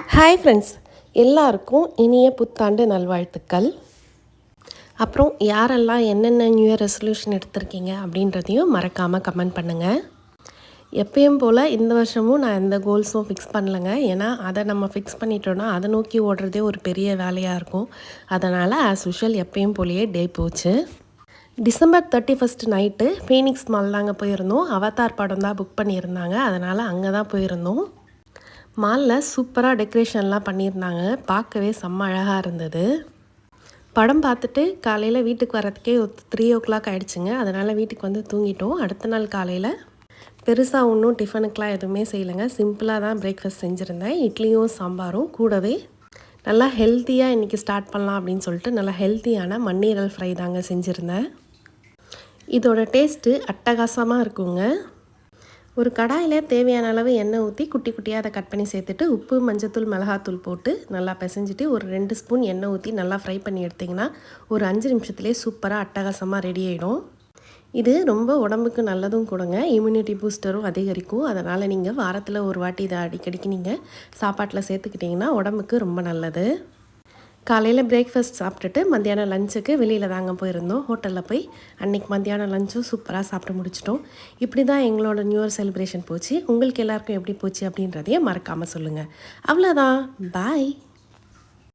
Hi friends, எல்லாருக்கும் இனிய புத்தாண்டு நல்வாழ்த்துக்கள். அப்புறம் யாரெல்லாம் என்னென்ன நியூ இயர் ரெசல்யூஷன் எடுத்திருக்கீங்க அப்படின்றதையும் மறக்காமல் கமெண்ட் பண்ணுங்கள். எப்பயும் போல் இந்த வருஷமும் நான் எந்த கோல்ஸும் ஃபிக்ஸ் பண்ணலைங்க. ஏன்னா அதை நம்ம ஃபிக்ஸ் பண்ணிட்டோன்னா அதை நோக்கி ஓடுறதே ஒரு பெரிய வேலையாக இருக்கும். அதனால் ஆஸ் யூஷுவல் எப்பயும் போலேயே டே போச்சு. டிசம்பர் 31 நைட்டு ஃபீனிக்ஸ் மால் தாங்க போயிருந்தோம். அவதார் படம் தான் புக் பண்ணியிருந்தாங்க, அதனால் அங்கே தான் போயிருந்தோம். மாலில் சூப்பராக டெக்கரேஷன்லாம் பண்ணியிருந்தாங்க, பார்க்கவே செம்ம அழகாக இருந்தது. படம் பார்த்துட்டு காலையில் வீட்டுக்கு வரத்துக்கே 3 ஆகிடுச்சுங்க. அதனால் வீட்டுக்கு வந்து தூங்கிட்டோம். அடுத்த நாள் காலையில் பெருசாக ஒன்றும் டிஃபனுக்கெலாம் எதுவுமே செய்யலைங்க. சிம்பிளாக தான் பிரேக்ஃபாஸ்ட் செஞ்சுருந்தேன். இட்லியும் சாம்பாரும், கூடவே நல்லா ஹெல்த்தியாக இன்றைக்கி ஸ்டார்ட் பண்ணலாம் அப்படின்னு சொல்லிட்டு நல்லா ஹெல்த்தியான மண்ணீரல் ஃப்ரை தாங்க செஞ்சுருந்தேன். இதோட டேஸ்ட்டு அட்டகாசமாக இருக்குங்க. ஒரு கடாயில் தேவையான அளவு எண்ணெய் ஊற்றி குட்டி குட்டியாக அதை கட் பண்ணி சேர்த்துட்டு உப்பு, மஞ்சத்தூள், மிளகாத்தூள் போட்டு நல்லா பிசைஞ்சிட்டு ஒரு 2 ஸ்பூன் எண்ணெய் ஊற்றி நல்லா ஃப்ரை பண்ணி எடுத்திங்கன்னா ஒரு 5 நிமிஷத்துலேயே சூப்பராக அட்டகாசமாக ரெடி ஆகிடும். இது ரொம்ப உடம்புக்கு நல்லதும் கூடங்க, இம்யூனிட்டி பூஸ்டரும் அதிகரிக்கும். அதனால் நீங்கள் வாரத்தில் ஒரு வாட்டி இதை அடிக்கடிக்கு நீங்கள் சாப்பாட்டில் சேர்த்துக்கிட்டிங்கன்னா உடம்புக்கு ரொம்ப நல்லது. காலையில் பிரேக்ஃபாஸ்ட் சாப்பிட்டுட்டு மத்தியானம் லஞ்சுக்கு வெளியில் தாங்க போயிருந்தோம். ஹோட்டலில் போய் அன்றைக்கி மத்தியானம் லஞ்சும் சூப்பராக சாப்பிட்டு முடிச்சிட்டோம். இப்படி தான் எங்களோட நியூ இயர் செலிப்ரேஷன் போச்சு. உங்களுக்கு எல்லாருக்கும் எப்படி போச்சு அப்படின்றதையே மறக்காமல் சொல்லுங்கள். அவ்வளோதான், பாய்.